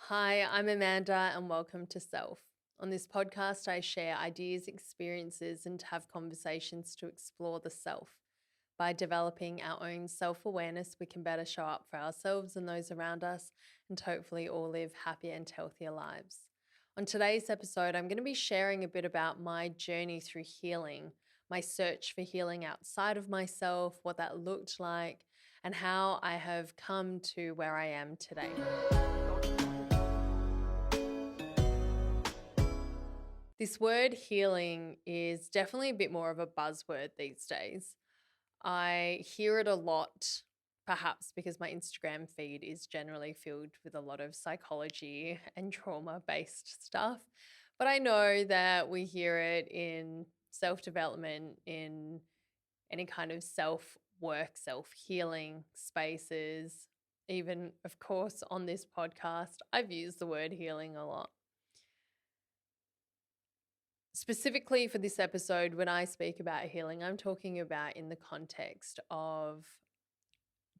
Hi, I'm Amanda, and welcome to Self. On this podcast, I share ideas, experiences, and have conversations to explore the self. By developing our own self awareness, we can better show up for ourselves and those around us, and hopefully all live happier and healthier lives. On today's episode, I'm going to be sharing a bit about my journey through healing, my search for healing outside of myself, what that looked like, and how I have come to where I am today. This word healing is definitely a bit more of a buzzword these days. I hear it a lot, perhaps because my Instagram feed is generally filled with a lot of psychology and trauma-based stuff. But I know that we hear it in self-development, in any kind of self-work, self-healing spaces. Even, of course, on this podcast, I've used the word healing a lot. Specifically for this episode, when I speak about healing, I'm talking about in the context of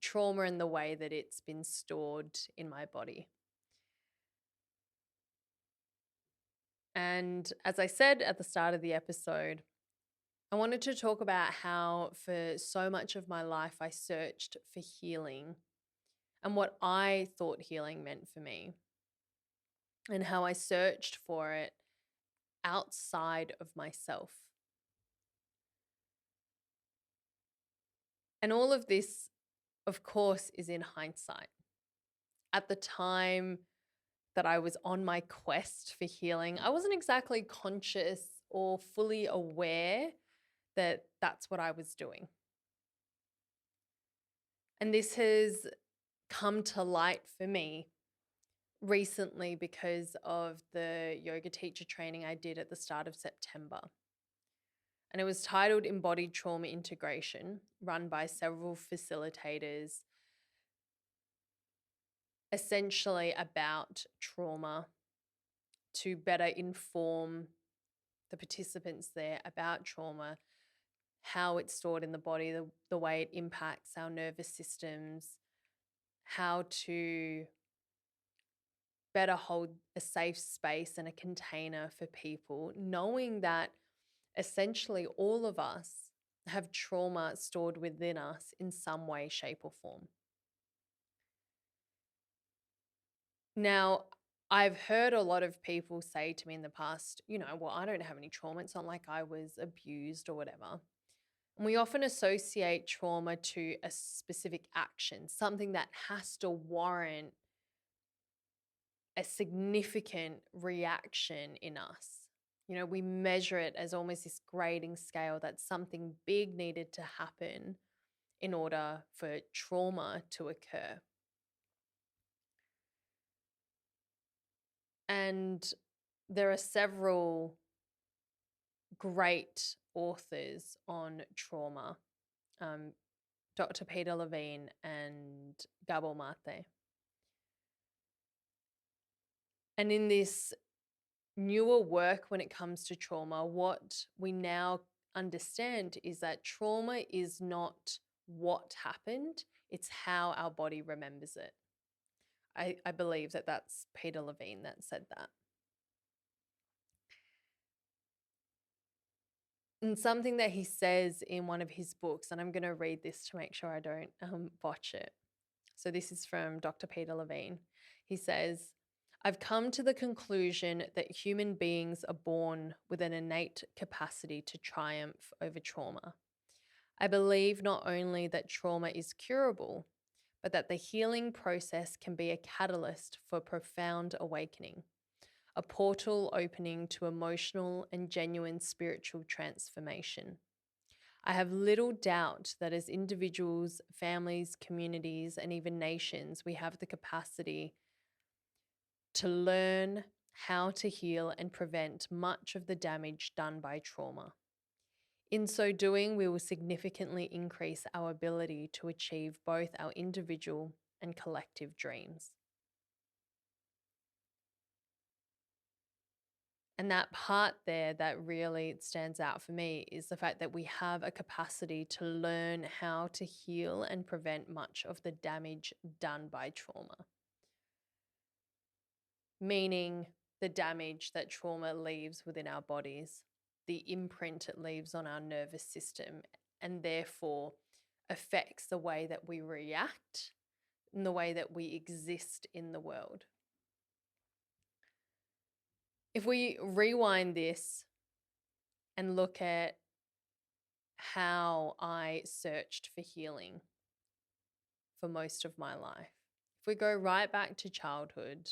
trauma and the way that it's been stored in my body. And as I said at the start of the episode, I wanted to talk about how for so much of my life I searched for healing and what I thought healing meant for me, and how I searched for it outside of myself. And all of this, of course, is in hindsight. At the time that I was on my quest for healing, I wasn't exactly conscious or fully aware that that's what I was doing. And this has come to light for me recently because of the yoga teacher training I did at the start of September. And it was titled Embodied Trauma Integration, run by several facilitators, essentially about trauma to better inform the participants there about trauma, how it's stored in the body, the way it impacts our nervous systems, how to better hold a safe space and a container for people, knowing that essentially all of us have trauma stored within us in some way, shape, or form. Now, I've heard a lot of people say to me in the past, well, I don't have any trauma. It's not like I was abused or whatever. And we often associate trauma to a specific action, something that has to warrant a significant reaction in us. We measure it as almost this grading scale that something big needed to happen in order for trauma to occur. And there are several great authors on trauma, Dr. Peter Levine and Gabor Mate. And in this newer work when it comes to trauma, what we now understand is that trauma is not what happened, it's how our body remembers it. I believe that that's Peter Levine that said that. And something that he says in one of his books, and I'm going to read this to make sure I don't botch it. So this is from Dr. Peter Levine. He says, I've come to the conclusion that human beings are born with an innate capacity to triumph over trauma. I believe not only that trauma is curable, but that the healing process can be a catalyst for profound awakening, a portal opening to emotional and genuine spiritual transformation. I have little doubt that as individuals, families, communities, and even nations, we have the capacity to learn how to heal and prevent much of the damage done by trauma. In so doing, we will significantly increase our ability to achieve both our individual and collective dreams. And that part there that really stands out for me is the fact that we have a capacity to learn how to heal and prevent much of the damage done by trauma. meaning the damage that trauma leaves within our bodies, the imprint it leaves on our nervous system, and therefore affects the way that we react and the way that we exist in the world. If we rewind this and look at how I searched for healing for most of my life, if we go right back to childhood,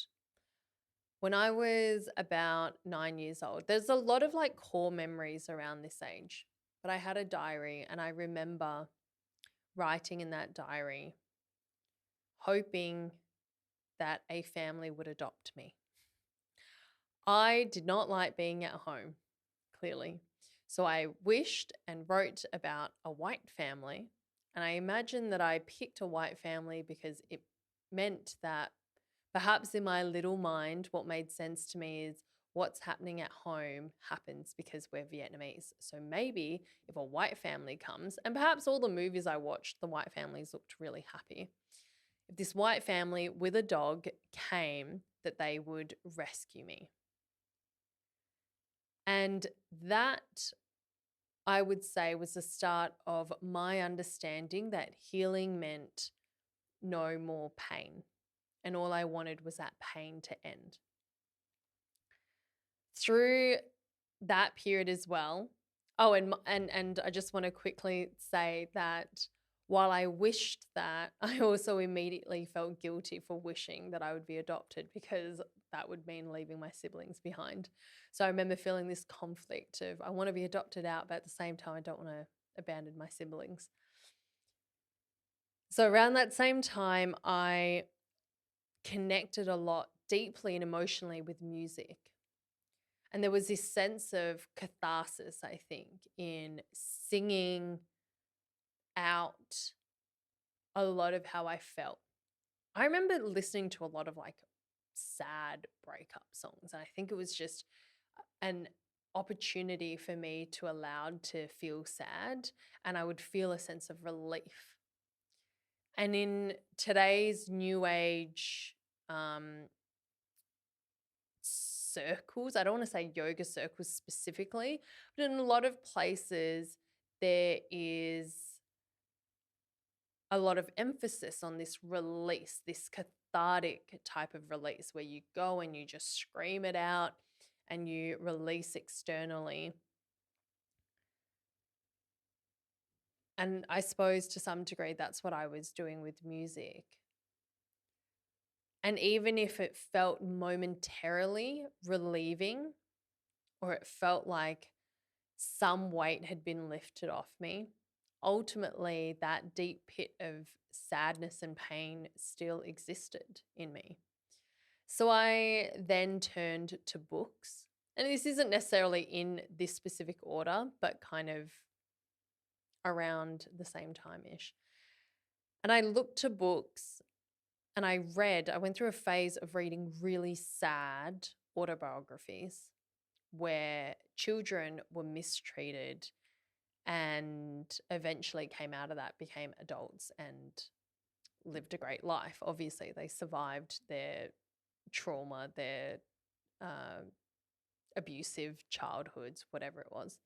when I was about 9 years old, there's a lot of like core memories around this age, but I had a diary and I remember writing in that diary, hoping that a family would adopt me. I did not like being at home, clearly. So I wished and wrote about a white family. And I imagined that I picked a white family because it meant that perhaps in my little mind, what made sense to me is what's happening at home happens because we're Vietnamese. So maybe if a white family comes, and perhaps all the movies I watched, the white families looked really happy. If this white family with a dog came, that they would rescue me. And that, I would say, was the start of my understanding that healing meant no more pain. And all I wanted was that pain to end. Through that period as well. Oh, and I just want to quickly say that while I wished that, I also immediately felt guilty for wishing that I would be adopted because that would mean leaving my siblings behind. So I remember feeling this conflict of I want to be adopted out, but at the same time, I don't want to abandon my siblings. So around that same time, I connected a lot deeply and emotionally with music. And there was this sense of catharsis, I think, in singing out a lot of how I felt. I remember listening to a lot of like sad breakup songs. And I think it was just an opportunity for me to allow to feel sad, and I would feel a sense of relief. And in today's new age circles, I don't want to say yoga circles specifically, but in a lot of places, there is a lot of emphasis on this release, this cathartic type of release where you go and you just scream it out and you release externally. And I suppose to some degree, that's what I was doing with music. And even if it felt momentarily relieving, or it felt like some weight had been lifted off me, ultimately that deep pit of sadness and pain still existed in me. So I then turned to books. And this isn't necessarily in this specific order, but kind of around the same time-ish. And I looked to books and I went through a phase of reading really sad autobiographies where children were mistreated and eventually came out of that, became adults and lived a great life. Obviously, they survived their trauma, their abusive childhoods, whatever it was.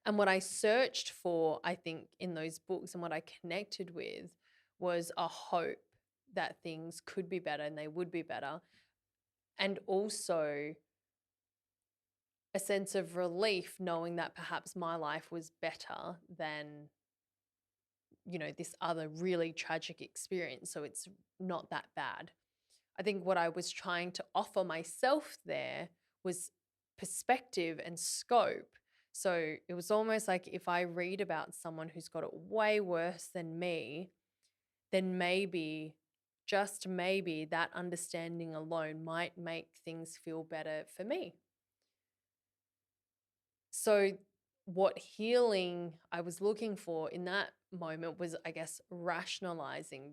And what I searched for, I think, in those books and what I connected with was a hope that things could be better and they would be better. And also a sense of relief knowing that perhaps my life was better than, this other really tragic experience. So it's not that bad. I think what I was trying to offer myself there was perspective and scope. So it was almost like if I read about someone who's got it way worse than me, then maybe, just maybe, that understanding alone might make things feel better for me. So what healing I was looking for in that moment was, I guess, rationalizing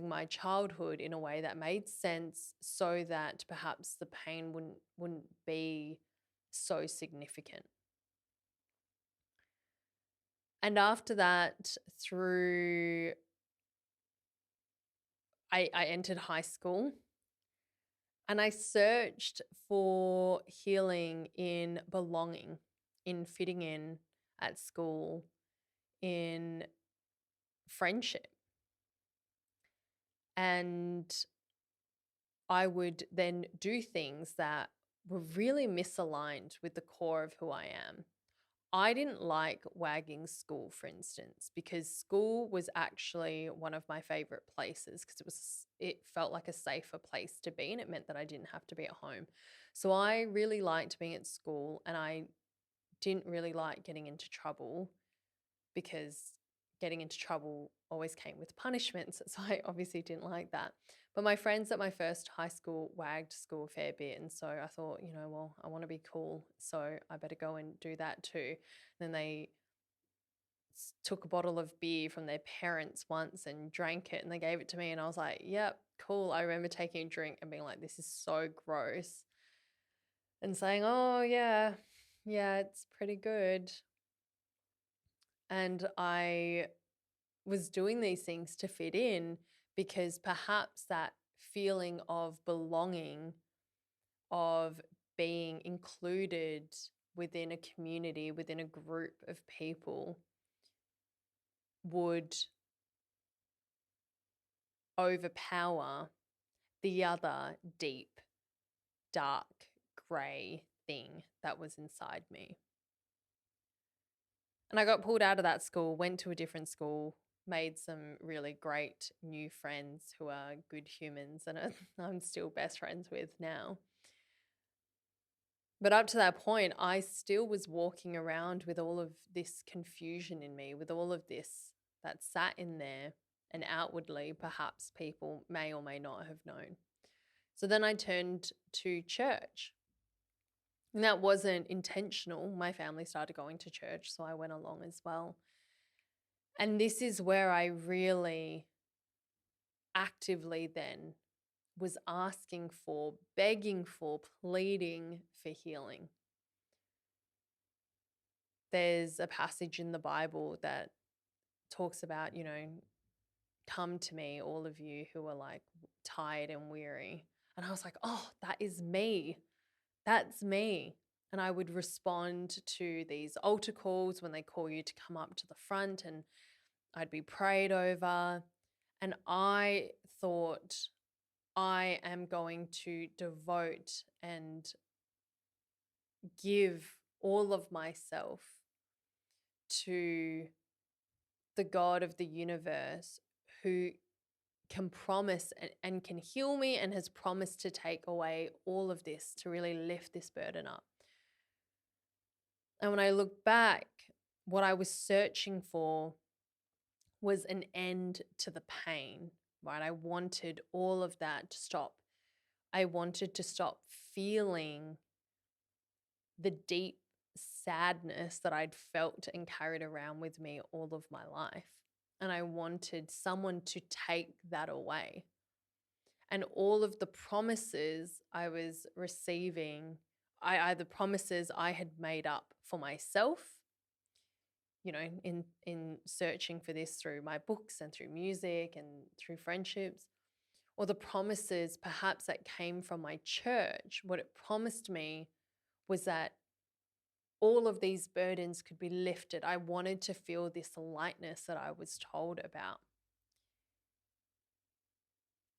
my childhood in a way that made sense so that perhaps the pain wouldn't be so significant. And after that, through I entered high school and I searched for healing in belonging, in fitting in at school, in friendship. And I would then do things that were really misaligned with the core of who I am. I didn't like wagging school, for instance, because school was actually one of my favorite places because it felt like a safer place to be and it meant that I didn't have to be at home. So I really liked being at school and I didn't really like getting into trouble because getting into trouble always came with punishments. So I obviously didn't like that. But my friends at my first high school wagged school a fair bit. And so I thought, well, I want to be cool. So I better go and do that too. Then they took a bottle of beer from their parents once and drank it and they gave it to me. And I was like, yep, cool. I remember taking a drink and being like, this is so gross. And saying, oh, yeah, it's pretty good. And I was doing these things to fit in because perhaps that feeling of belonging, of being included within a community, within a group of people, would overpower the other deep, dark, grey thing that was inside me. And I got pulled out of that school, went to a different school, made some really great new friends who are good humans and I'm still best friends with now. But up to that point, I still was walking around with all of this confusion in me, with all of this that sat in there, and outwardly, perhaps people may or may not have known. So then I turned to church. And that wasn't intentional. My family started going to church, so I went along as well. And this is where I really actively then was asking for, begging for, pleading for healing. There's a passage in the Bible that talks about, come to me, all of you who are like tired and weary. And I was like, oh, that is me. That's me. And I would respond to these altar calls when they call you to come up to the front and I'd be prayed over. And I thought, I am going to devote and give all of myself to the God of the universe who can promise and can heal me and has promised to take away all of this, to really lift this burden up. And when I look back, what I was searching for was an end to the pain, right? I wanted all of that to stop. I wanted to stop feeling the deep sadness that I'd felt and carried around with me all of my life. And I wanted someone to take that away. And all of the promises I was receiving, the promises I had made up for myself, in searching for this through my books and through music and through friendships, or the promises perhaps that came from my church, what it promised me was that all of these burdens could be lifted. I wanted to feel this lightness that I was told about.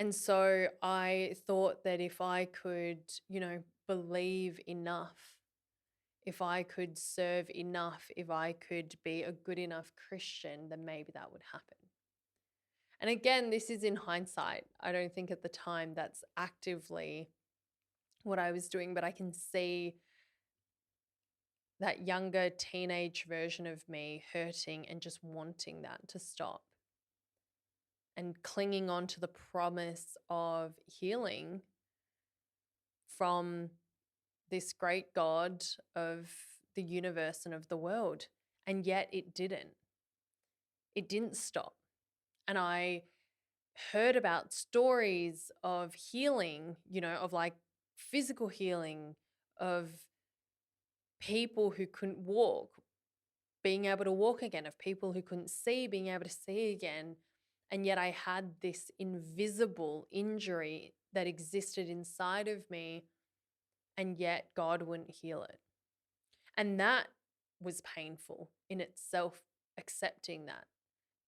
And so I thought that if I could, believe enough, if I could serve enough, if I could be a good enough Christian, then maybe that would happen. And again, this is in hindsight. I don't think at the time that's actively what I was doing, but I can see that younger teenage version of me hurting and just wanting that to stop and clinging on to the promise of healing from this great God of the universe and of the world. And yet it didn't. It didn't stop. And I heard about stories of healing, of like physical healing, of people who couldn't walk being able to walk again, of people who couldn't see being able to see again. And yet I had this invisible injury that existed inside of me, and yet God wouldn't heal it. And that was painful in itself, accepting that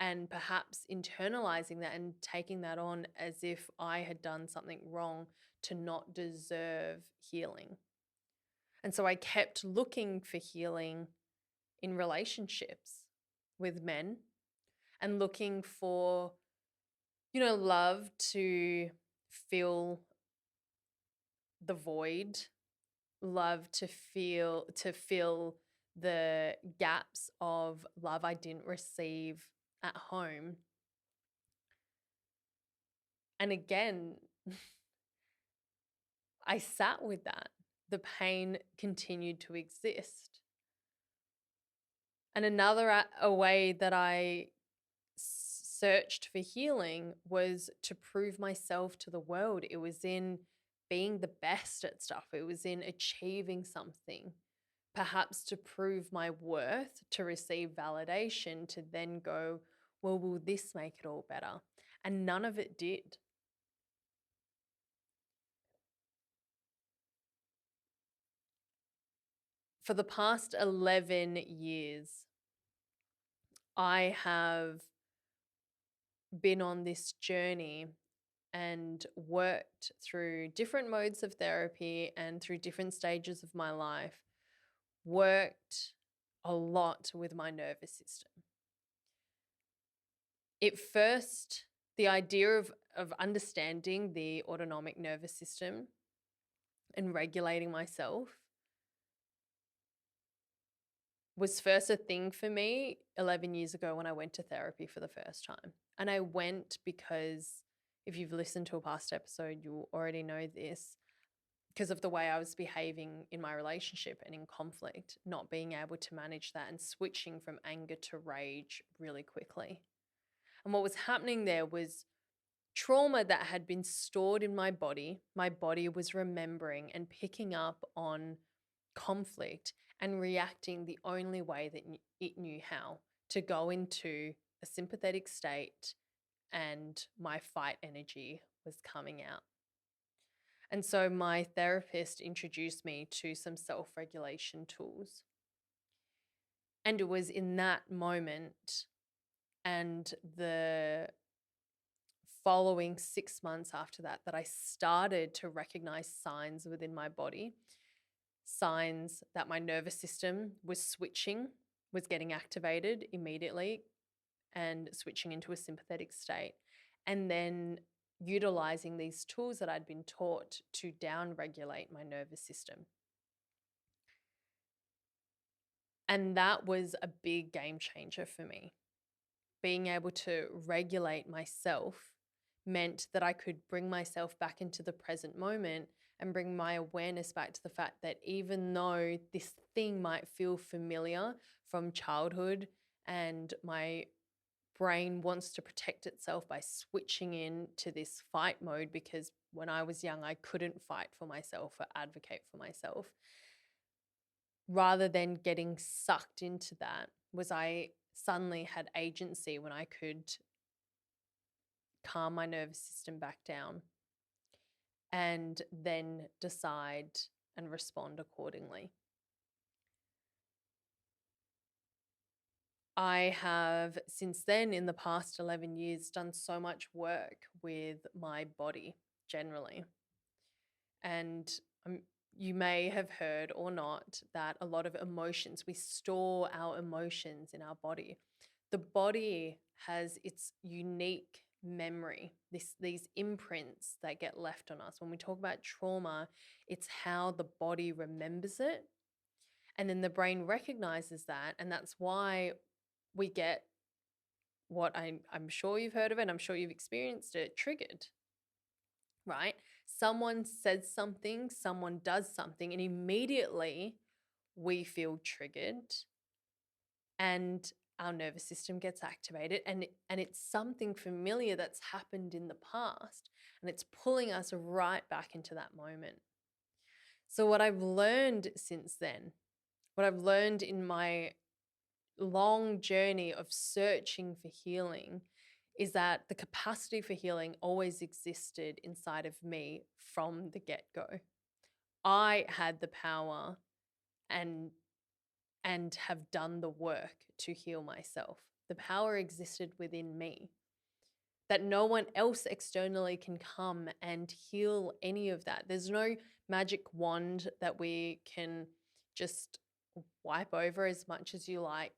and perhaps internalizing that and taking that on as if I had done something wrong to not deserve healing. And so I kept looking for healing in relationships with men and looking for, love to fill the void, love to fill the gaps of love I didn't receive at home. And again, I sat with that. The pain continued to exist. And another a way that I searched for healing was to prove myself to the world. It was in being the best at stuff. It was in achieving something, perhaps to prove my worth, to receive validation, to then go, well, will this make it all better? And none of it did. For the past 11 years, I have been on this journey and worked through different modes of therapy and through different stages of my life, worked a lot with my nervous system. The idea of understanding the autonomic nervous system and regulating myself was first a thing for me 11 years ago when I went to therapy for the first time. And I went because, if you've listened to a past episode, you already know this, because of the way I was behaving in my relationship and in conflict, not being able to manage that and switching from anger to rage really quickly. And what was happening there was trauma that had been stored in my body. My body was remembering and picking up on conflict and reacting the only way that it knew how, to go into a sympathetic state, and my fight energy was coming out. And so my therapist introduced me to some self-regulation tools. And it was in that moment and the following 6 months after that that I started to recognize signs within my body, signs that my nervous system was switching, was getting activated immediately and switching into a sympathetic state. And then utilizing these tools that I'd been taught to down-regulate my nervous system. And that was a big game changer for me. Being able to regulate myself meant that I could bring myself back into the present moment and bring my awareness back to the fact that even though this thing might feel familiar from childhood and my brain wants to protect itself by switching into this fight mode, because when I was young, I couldn't fight for myself or advocate for myself. Rather than getting sucked into that, was I suddenly had agency when I could calm my nervous system back down and then decide and respond accordingly. I have since then, in the past 11 years, done so much work with my body generally. And you may have heard or not that a lot of emotions, we store our emotions in our body. The body has its unique memory, these imprints that get left on us. When we talk about trauma, it's how the body remembers it. And then the brain recognizes that. And that's why we get what I'm sure you've heard of it, I'm sure you've experienced it, triggered, right? Someone says something, someone does something, and immediately we feel triggered and our nervous system gets activated, and it's something familiar that's happened in the past, and it's pulling us right back into that moment. So what I've learned since then, what I've learned in my long journey of searching for healing, is that the capacity for healing always existed inside of me from the get-go. I had the power and have done the work to heal myself. The power existed within me, that no one else externally can come and heal any of that. There's no magic wand that we can just wipe over as much as you like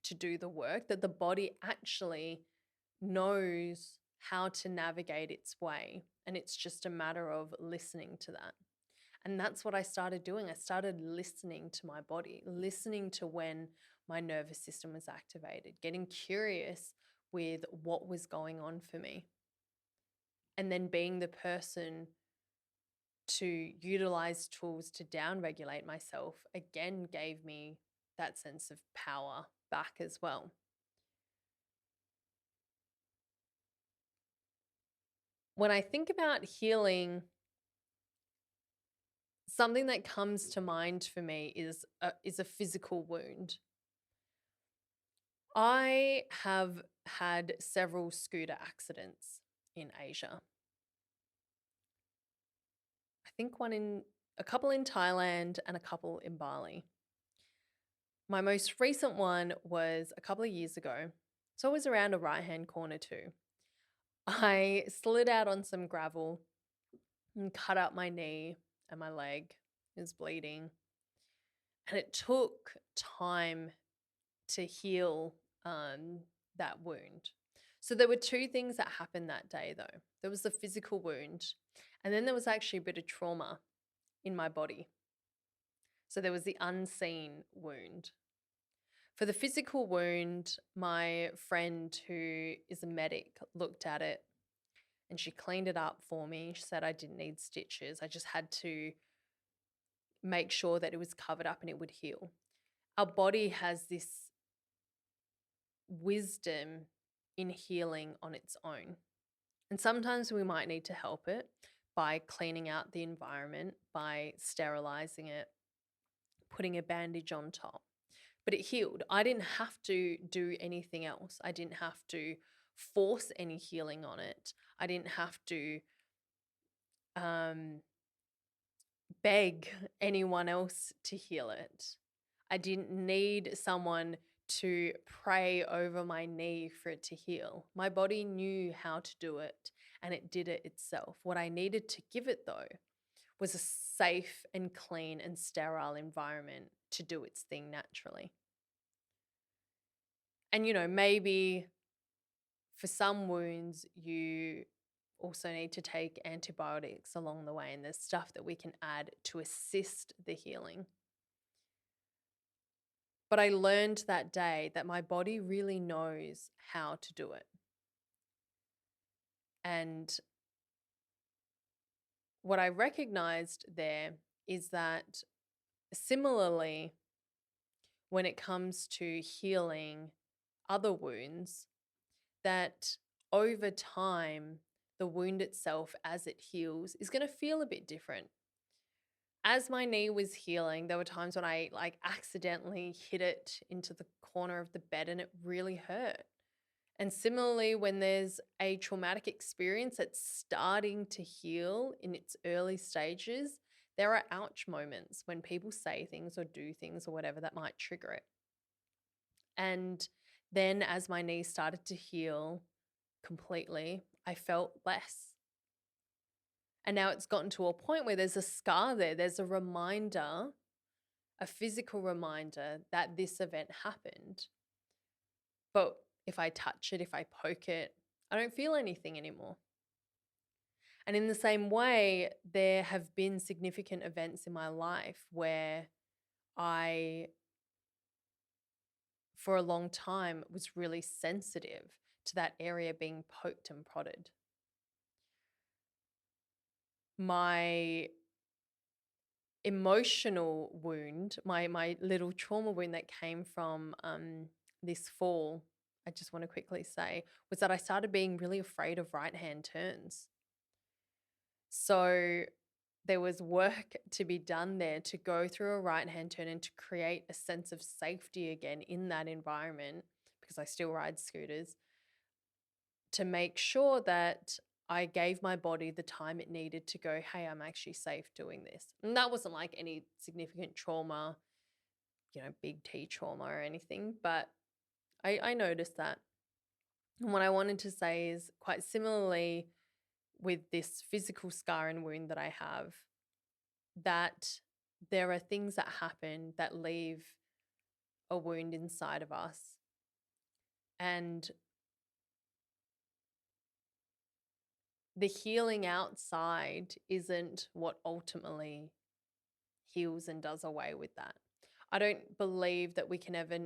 to do the work, that the body actually knows how to navigate its way. And it's just a matter of listening to that. And that's what I started doing. I started listening to my body, listening to when my nervous system was activated, getting curious with what was going on for me. And then being the person to utilize tools to downregulate myself again gave me that sense of power back as well. When I think about healing, something that comes to mind for me is a physical wound. I have had several scooter accidents in Asia. I think a couple in Thailand and a couple in Bali. My most recent one was a couple of years ago. So it was around a right-hand corner too. I slid out on some gravel and cut up my knee and my leg. It was bleeding. And it took time to heal that wound. So there were two things that happened that day, though. There was the physical wound, and then there was actually a bit of trauma in my body. So there was the unseen wound. For the physical wound, my friend who is a medic looked at it and she cleaned it up for me. She said I didn't need stitches. I just had to make sure that it was covered up and it would heal. Our body has this wisdom in healing on its own. And sometimes we might need to help it by cleaning out the environment, by sterilizing it, putting a bandage on top. But it healed. I didn't have to do anything else. I didn't have to force any healing on it. I didn't have to beg anyone else to heal it. I didn't need someone to pray over my knee for it to heal. My body knew how to do it and it did it itself. What I needed to give it, though, was a safe and clean and sterile environment to do its thing naturally. And, maybe for some wounds, you also need to take antibiotics along the way, and there's stuff that we can add to assist the healing. But I learned that day that my body really knows how to do it. And what I recognized there is that similarly, when it comes to healing other wounds, that over time, the wound itself, as it heals, is going to feel a bit different. As my knee was healing, there were times when I accidentally hit it into the corner of the bed and it really hurt. And similarly, when there's a traumatic experience that's starting to heal in its early stages, there are ouch moments when people say things or do things or whatever that might trigger it. And then as my knee started to heal completely, I felt less. And now it's gotten to a point where there's a scar there. There's a reminder, a physical reminder that this event happened. But if I touch it, if I poke it, I don't feel anything anymore. And in the same way, there have been significant events in my life where I, for a long time, was really sensitive to that area being poked and prodded. My emotional wound, my little trauma wound that came from this fall, I just want to quickly say, was that I started being really afraid of right-hand turns. So there was work to be done there to go through a right-hand turn and to create a sense of safety again in that environment, because I still ride scooters. to make sure that I gave my body the time it needed to go, hey, I'm actually safe doing this. And that wasn't like any significant trauma, big T trauma or anything, but I noticed that. And what I wanted to say is quite similarly with this physical scar and wound that I have, that there are things that happen that leave a wound inside of us. And the healing outside isn't what ultimately heals and does away with that. I don't believe that we can ever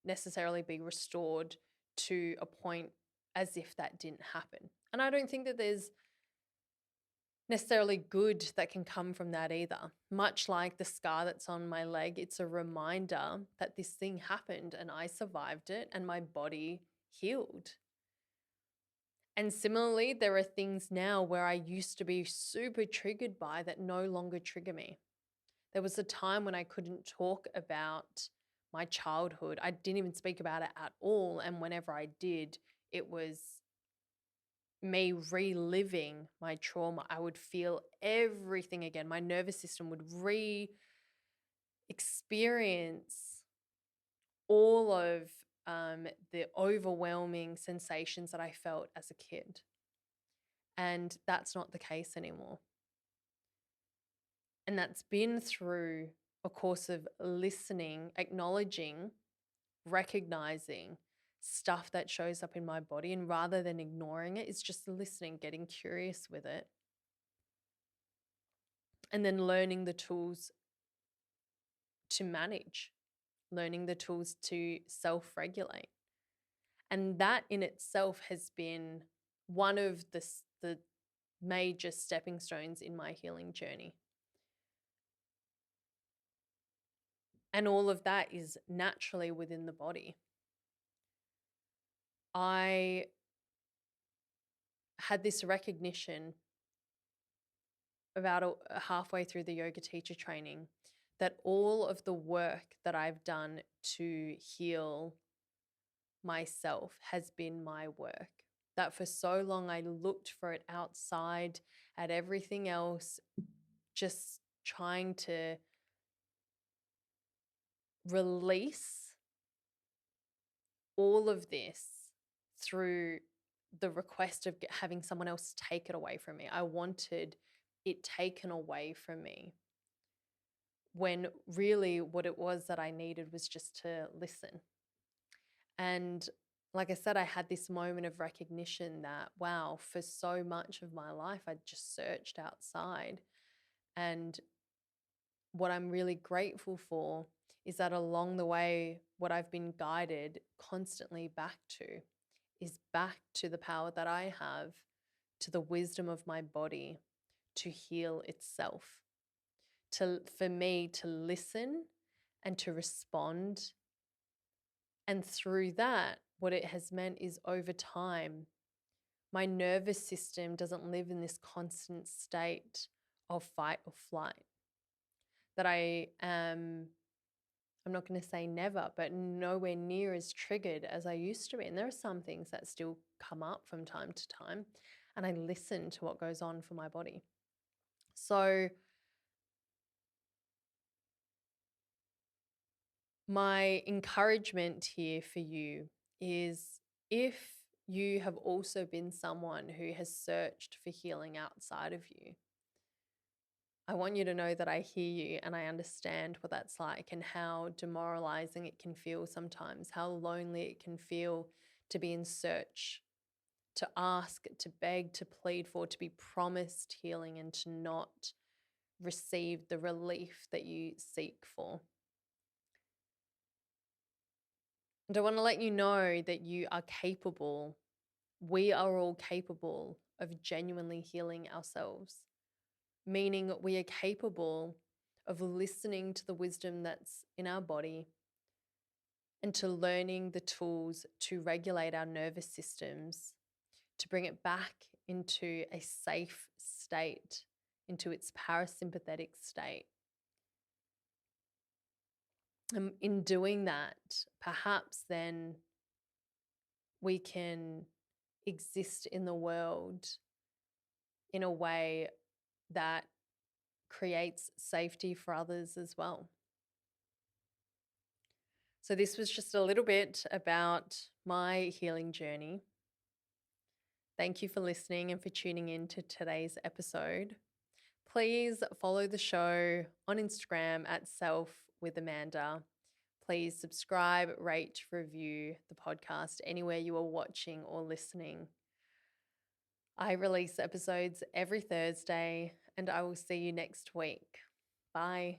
necessarily be restored to a point as if that didn't happen. And I don't think that there's necessarily good that can come from that either. Much like the scar that's on my leg, it's a reminder that this thing happened and I survived it and my body healed. And similarly, there are things now where I used to be super triggered by that no longer trigger me. There was a time when I couldn't talk about my childhood. I didn't even speak about it at all. And whenever I did, it was me reliving my trauma. I would feel everything again. My nervous system would experience all of the overwhelming sensations that I felt as a kid. And that's not the case anymore. And that's been through a course of listening, acknowledging, recognizing stuff that shows up in my body. And rather than ignoring it, it's just listening, getting curious with it. And then learning the tools to manage, learning the tools to self-regulate. And that in itself has been one of the major stepping stones in my healing journey. And all of that is naturally within the body. I had this recognition about halfway through the yoga teacher training that all of the work that I've done to heal myself has been my work. That for so long I looked for it outside at everything else, just trying to release all of this through the request of having someone else take it away from me. I wanted it taken away from me, when really what it was that I needed was just to listen. And like I said, I had this moment of recognition that, wow, for so much of my life, I just searched outside. And what I'm really grateful for is that along the way, what I've been guided constantly back to is back to the power that I have, to the wisdom of my body to heal itself, for me to listen and to respond. And through that, what it has meant is over time, my nervous system doesn't live in this constant state of fight or flight. That I am, I'm not going to say never, but nowhere near as triggered as I used to be. And there are some things that still come up from time to time, and I listen to what goes on for my body. So my encouragement here for you is, if you have also been someone who has searched for healing outside of you, I want you to know that I hear you and I understand what that's like and how demoralizing it can feel sometimes, how lonely it can feel to be in search, to ask, to beg, to plead for, to be promised healing and to not receive the relief that you seek for. And I want to let you know that you are capable. We are all capable of genuinely healing ourselves, meaning we are capable of listening to the wisdom that's in our body and to learning the tools to regulate our nervous systems, to bring it back into a safe state, into its parasympathetic state. And in doing that, perhaps then we can exist in the world in a way that creates safety for others as well. So, this was just a little bit about my healing journey. Thank you for listening and for tuning in to today's episode. Please follow the show on Instagram at Self with Amanda. Please subscribe, rate, review the podcast anywhere you are watching or listening. I release episodes every Thursday, and I will see you next week. Bye.